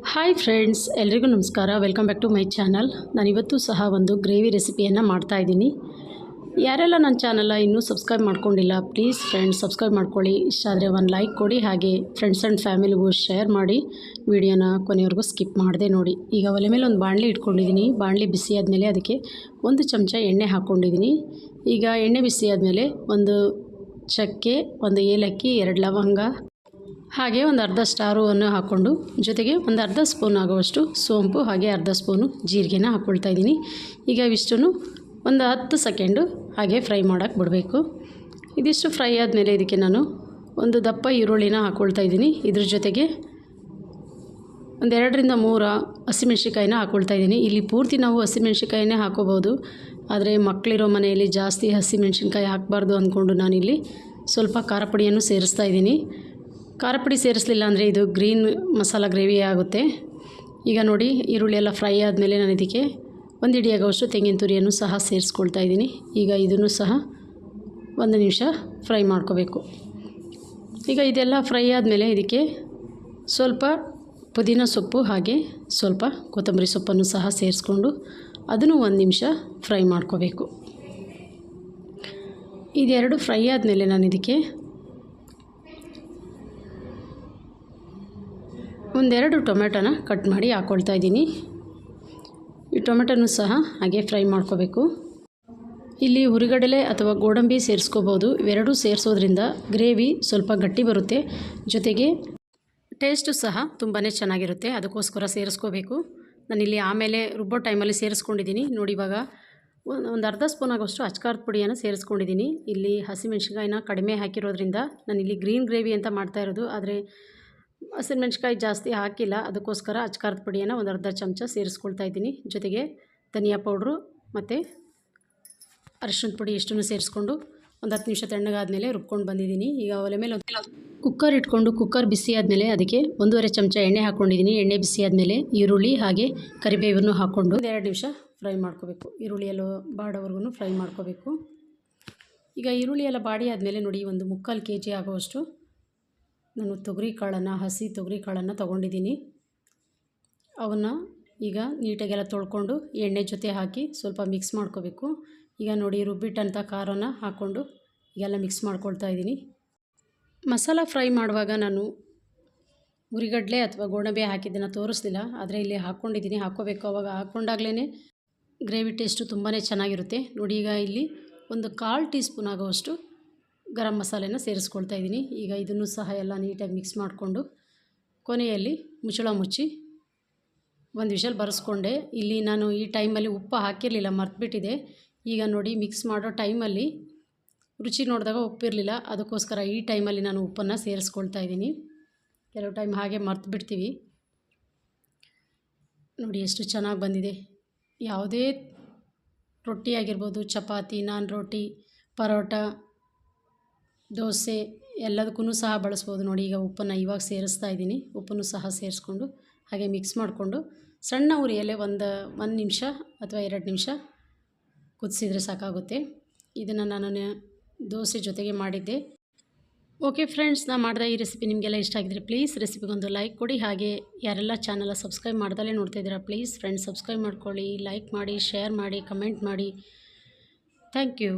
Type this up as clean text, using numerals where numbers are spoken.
Hi friends, ಎಲ್ರಿಗೂ ನಮಸ್ಕಾರ. Welcome back to my channel. ನಾನಿವತ್ತು ಸಹ ಒಂದು ಗ್ರೇವಿ ರೆಸಿಪಿಯನ್ನು ಮಾಡ್ತಾಯಿದ್ದೀನಿ. ಯಾರೆಲ್ಲ ನನ್ನ ಚಾನಲ್ನ ಇನ್ನೂ ಸಬ್ಸ್ಕ್ರೈಬ್ ಮಾಡ್ಕೊಂಡಿಲ್ಲ, ಪ್ಲೀಸ್ ಫ್ರೆಂಡ್ಸ್ ಸಬ್ಸ್ಕ್ರೈಬ್ ಮಾಡ್ಕೊಳ್ಳಿ. ಇಷ್ಟ ಆದರೆ ಒಂದು ಲೈಕ್ ಕೊಡಿ, ಹಾಗೆ ಫ್ರೆಂಡ್ಸ್ ಆ್ಯಂಡ್ ಫ್ಯಾಮಿಲಿಗೂ ಶೇರ್ ಮಾಡಿ. ವಿಡಿಯೋನ ಕೊನೆವರೆಗೂ ಸ್ಕಿಪ್ ಮಾಡದೆ ನೋಡಿ. ಈಗ ಒಲೆ ಮೇಲೆ ಒಂದು ಬಾಣಲಿ ಇಟ್ಕೊಂಡಿದ್ದೀನಿ. ಬಾಣಲಿ ಬಿಸಿ ಆದಮೇಲೆ ಅದಕ್ಕೆ 1 ಚಮಚ ಎಣ್ಣೆ ಹಾಕ್ಕೊಂಡಿದ್ದೀನಿ. ಈಗ ಎಣ್ಣೆ ಬಿಸಿ ಆದಮೇಲೆ ಒಂದು ಚಕ್ಕೆ, ಒಂದು ಏಲಕ್ಕಿ, 2 ಲವಂಗ, ಹಾಗೆ ಒಂದು ಅರ್ಧ ಸ್ಟಾರನ್ನು ಹಾಕ್ಕೊಂಡು, ಜೊತೆಗೆ ಒಂದು ಅರ್ಧ ಸ್ಪೂನ್ ಆಗುವಷ್ಟು ಸೋಂಪು, ಹಾಗೆ ಅರ್ಧ ಸ್ಪೂನು ಜೀರಿಗೆನ ಹಾಕ್ಕೊಳ್ತಾ ಇದ್ದೀನಿ. ಈಗ ಇವಿಷ್ಟನ್ನು ಒಂದು 10 ಸೆಕೆಂಡು ಹಾಗೆ ಫ್ರೈ ಮಾಡೋಕ್ಕೆ ಬಿಡಬೇಕು. ಇದಿಷ್ಟು ಫ್ರೈ ಆದಮೇಲೆ ಇದಕ್ಕೆ ನಾನು ಒಂದು ದಪ್ಪ ಈರುಳ್ಳಿನ ಹಾಕ್ಕೊಳ್ತಾ ಇದ್ದೀನಿ. ಇದ್ರ ಜೊತೆಗೆ ಒಂದು 2 ರಿಂದ 3 ಹಸಿಮೆಣ್ಸಿಕಾಯಿನ ಹಾಕ್ಕೊಳ್ತಾ ಇದ್ದೀನಿ. ಇಲ್ಲಿ ಪೂರ್ತಿ ನಾವು ಹಸಿಮೆಣ್ಸಿಕಾಯಿನೇ ಹಾಕೋಬೋದು, ಆದರೆ ಮಕ್ಕಳಿರೋ ಮನೆಯಲ್ಲಿ ಜಾಸ್ತಿ ಹಸಿಮೆಣ್ಸಿನ್ಕಾಯಿ ಹಾಕಬಾರ್ದು ಅಂದ್ಕೊಂಡು ನಾನಿಲ್ಲಿ ಸ್ವಲ್ಪ ಖಾರ ಪುಡಿಯನ್ನು ಸೇರಿಸ್ತಾ ಇದ್ದೀನಿ. ಖಾರ ಪುಡಿ ಸೇರಿಸಲಿಲ್ಲ ಅಂದರೆ ಇದು ಗ್ರೀನ್ ಮಸಾಲ ಗ್ರೇವಿ ಆಗುತ್ತೆ. ಈಗ ನೋಡಿ, ಈರುಳ್ಳಿ ಎಲ್ಲ ಫ್ರೈ ಆದಮೇಲೆ ನಾನು ಇದಕ್ಕೆ 1 ಹಿಡಿಯಾಗುವಷ್ಟು ತೆಂಗಿನ ತುರಿಯನ್ನು ಸಹ ಸೇರಿಸ್ಕೊಳ್ತಾ ಇದ್ದೀನಿ. ಈಗ ಇದನ್ನು ಸಹ 1 ನಿಮಿಷ ಫ್ರೈ ಮಾಡ್ಕೋಬೇಕು. ಈಗ ಇದೆಲ್ಲ ಫ್ರೈ ಆದಮೇಲೆ ಇದಕ್ಕೆ ಸ್ವಲ್ಪ ಪುದೀನ ಸೊಪ್ಪು, ಹಾಗೆ ಸ್ವಲ್ಪ ಕೊತ್ತಂಬರಿ ಸೊಪ್ಪನ್ನು ಸಹ ಸೇರಿಸ್ಕೊಂಡು ಅದನ್ನು 1 ನಿಮಿಷ ಫ್ರೈ ಮಾಡ್ಕೋಬೇಕು. ಇದೆರಡು ಫ್ರೈ ಆದಮೇಲೆ ನಾನು ಇದಕ್ಕೆ 1-2 ಟೊಮೆಟೊನ ಕಟ್ ಮಾಡಿ ಹಾಕ್ಕೊಳ್ತಾ ಇದ್ದೀನಿ. ಈ ಟೊಮೆಟೊನೂ ಸಹ ಹಾಗೆ ಫ್ರೈ ಮಾಡ್ಕೋಬೇಕು. ಇಲ್ಲಿ ಹುರಿಗಡಲೆ ಅಥವಾ ಗೋಡಂಬಿ ಸೇರಿಸ್ಕೋಬೋದು. ಇವೆರಡೂ ಸೇರಿಸೋದ್ರಿಂದ ಗ್ರೇವಿ ಸ್ವಲ್ಪ ಗಟ್ಟಿ ಬರುತ್ತೆ, ಜೊತೆಗೆ ಟೇಸ್ಟು ಸಹ ತುಂಬಾ ಚೆನ್ನಾಗಿರುತ್ತೆ. ಅದಕ್ಕೋಸ್ಕರ ಸೇರಿಸ್ಕೋಬೇಕು. ನಾನಿಲ್ಲಿ ಆಮೇಲೆ ರುಬ್ಬೋ ಟೈಮಲ್ಲಿ ಸೇರಿಸ್ಕೊಂಡಿದ್ದೀನಿ. ನೋಡಿ, ಇವಾಗ ಒಂದು ಅರ್ಧ ಸ್ಪೂನ್ ಆಗೋಷ್ಟು ಅಚ್ಕಾರದ ಪುಡಿಯನ್ನು ಸೇರಿಸ್ಕೊಂಡಿದ್ದೀನಿ. ಇಲ್ಲಿ ಹಸಿಮೆಣ್ಸಿನ್ಕಾಯಿನ ಕಡಿಮೆ ಹಾಕಿರೋದ್ರಿಂದ ನಾನಿಲ್ಲಿ ಗ್ರೀನ್ ಗ್ರೇವಿ ಅಂತ ಮಾಡ್ತಾ ಇರೋದು, ಆದರೆ ಹಸಿಮೆಣ್ಸಿನ್ಕಾಯಿ ಜಾಸ್ತಿ ಹಾಕಿಲ್ಲ. ಅದಕ್ಕೋಸ್ಕರ ಅಚ್ಕಾರದ ಪುಡಿಯನ್ನು ಒಂದು ಅರ್ಧ ಚಮಚ ಸೇರಿಸ್ಕೊಳ್ತಾ ಇದ್ದೀನಿ. ಜೊತೆಗೆ ಧನಿಯಾ ಪೌಡ್ರು ಮತ್ತು ಅರಿಶಿಣದ ಪುಡಿ ಇಷ್ಟನ್ನು ಸೇರಿಸ್ಕೊಂಡು ಒಂದು 10 ನಿಮಿಷ ತಣ್ಣಗಾದಮೇಲೆ ರುಬ್ಕೊಂಡು ಬಂದಿದ್ದೀನಿ. ಈಗ ಒಲೆ ಮೇಲೆ ಕುಕ್ಕರ್ ಇಟ್ಕೊಂಡು, ಕುಕ್ಕರ್ ಬಿಸಿ ಆದಮೇಲೆ ಅದಕ್ಕೆ 1.5 ಚಮಚ ಎಣ್ಣೆ ಹಾಕ್ಕೊಂಡಿದ್ದೀನಿ. ಎಣ್ಣೆ ಬಿಸಿ ಆದಮೇಲೆ ಈರುಳ್ಳಿ ಹಾಗೆ ಕರಿಬೇವನ್ನು ಹಾಕ್ಕೊಂಡು 2 ನಿಮಿಷ ಫ್ರೈ ಮಾಡ್ಕೋಬೇಕು. ಈರುಳ್ಳಿಯೆಲ್ಲ ಬಾಡೋವರೆಗೂ ಫ್ರೈ ಮಾಡ್ಕೋಬೇಕು. ಈಗ ಈರುಳ್ಳಿ ಎಲ್ಲ ಬಾಡಿ ಆದಮೇಲೆ ನೋಡಿ, ಒಂದು 3/4 kg ಆಗುವಷ್ಟು ನಾನು ಹಸಿ ತೊಗರಿ ಕಾಳನ್ನು ತೊಗೊಂಡಿದ್ದೀನಿ. ಅವನ್ನು ಈಗ ನೀಟಾಗೆಲ್ಲ ತೊಳ್ಕೊಂಡು ಎಣ್ಣೆ ಜೊತೆ ಹಾಕಿ ಸ್ವಲ್ಪ ಮಿಕ್ಸ್ ಮಾಡ್ಕೋಬೇಕು. ಈಗ ನೋಡಿ, ರುಬ್ಬಿಟ್ಟಂಥ ಖಾರನ ಹಾಕ್ಕೊಂಡು ಈಗೆಲ್ಲ ಮಿಕ್ಸ್ ಮಾಡ್ಕೊಳ್ತಾ ಇದ್ದೀನಿ. ಮಸಾಲ ಫ್ರೈ ಮಾಡುವಾಗ ನಾನು ಹುರಿಗಡಲೆ ಅಥವಾ ಗೋಡಂಬಿ ಹಾಕಿದ್ದನ್ನು ತೋರಿಸ್ಲಿಲ್ಲ, ಆದರೆ ಇಲ್ಲಿ ಹಾಕ್ಕೊಂಡಿದ್ದೀನಿ. ಹಾಕ್ಕೋಬೇಕು, ಅವಾಗ ಹಾಕ್ಕೊಂಡಾಗಲೇ ಗ್ರೇವಿ ಟೇಸ್ಟು ತುಂಬಾ ಚೆನ್ನಾಗಿರುತ್ತೆ. ನೋಡಿ, ಈಗ ಇಲ್ಲಿ ಒಂದು 1/4 ಟೀ ಸ್ಪೂನ್ ಆಗುವಷ್ಟು ಗರಂ ಮಸಾಲೆನ ಸೇರಿಸ್ಕೊಳ್ತಾ ಇದ್ದೀನಿ. ಈಗ ಇದನ್ನು ಸಹ ಎಲ್ಲ ನೀಟಾಗಿ ಮಿಕ್ಸ್ ಮಾಡಿಕೊಂಡು ಕೊನೆಯಲ್ಲಿ ಮುಚ್ಚಳ ಮುಚ್ಚಿ 1 ವಿಷಲ್ ಬರೆಸ್ಕೊಂಡೆ. ಇಲ್ಲಿ ನಾನು ಈ ಟೈಮಲ್ಲಿ ಉಪ್ಪು ಹಾಕಿರಲಿಲ್ಲ, ಮರ್ತುಬಿಟ್ಟಿದೆ. ಈಗ ನೋಡಿ, ಮಿಕ್ಸ್ ಮಾಡೋ ಟೈಮಲ್ಲಿ ರುಚಿ ನೋಡಿದಾಗ ಉಪ್ಪಿರಲಿಲ್ಲ, ಅದಕ್ಕೋಸ್ಕರ ಈ ಟೈಮಲ್ಲಿ ನಾನು ಉಪ್ಪನ್ನು ಸೇರಿಸ್ಕೊಳ್ತಾ ಇದ್ದೀನಿ. ಕೆಲವು ಟೈಮ್ ಹಾಗೆ ಮರ್ತು ಬಿಡ್ತೀವಿ. ನೋಡಿ ಎಷ್ಟು ಚೆನ್ನಾಗಿ ಬಂದಿದೆ. ಯಾವುದೇ ರೊಟ್ಟಿ ಆಗಿರ್ಬೋದು, ಚಪಾತಿ, ನಾನ್ ರೋಟಿ, ಪರೋಟ, ದೋಸೆ ಎಲ್ಲದಕ್ಕೂ ಸಹ ಬಳಸ್ಬೋದು. ನೋಡಿ, ಈಗ ಉಪ್ಪನ್ನು ಇವಾಗ ಸೇರಿಸ್ತಾ ಇದ್ದೀನಿ. ಉಪ್ಪನ್ನು ಸಹ ಸೇರಿಸ್ಕೊಂಡು ಹಾಗೆ ಮಿಕ್ಸ್ ಮಾಡಿಕೊಂಡು ಸಣ್ಣ ಉರಿಯಲ್ಲೇ ಒಂದು ನಿಮಿಷ ಅಥವಾ 2 ನಿಮಿಷ ಕುದಿಸಿದ್ರೆ ಸಾಕಾಗುತ್ತೆ. ಇದನ್ನು ನಾನು ದೋಸೆ ಜೊತೆಗೆ ಮಾಡಿದ್ದೆ. ಓಕೆ ಫ್ರೆಂಡ್ಸ್, ನಾನು ಮಾಡಿದ ಈ ರೆಸಿಪಿ ನಿಮಗೆಲ್ಲ ಇಷ್ಟ ಆಗಿದ್ರೆ ಪ್ಲೀಸ್ ರೆಸಿಪಿಗೊಂದು ಲೈಕ್ ಕೊಡಿ. ಹಾಗೆ ಯಾರೆಲ್ಲ ಚಾನಲ್ ಸಬ್ಸ್ಕ್ರೈಬ್ ಮಾಡ್ದಲೇ ನೋಡ್ತಾ ಇದ್ದೀರಾ, ಪ್ಲೀಸ್ ಫ್ರೆಂಡ್ಸ್ ಸಬ್ಸ್ಕ್ರೈಬ್ ಮಾಡ್ಕೊಳ್ಳಿ, ಲೈಕ್ ಮಾಡಿ, ಶೇರ್ ಮಾಡಿ, ಕಮೆಂಟ್ ಮಾಡಿ. Thank you.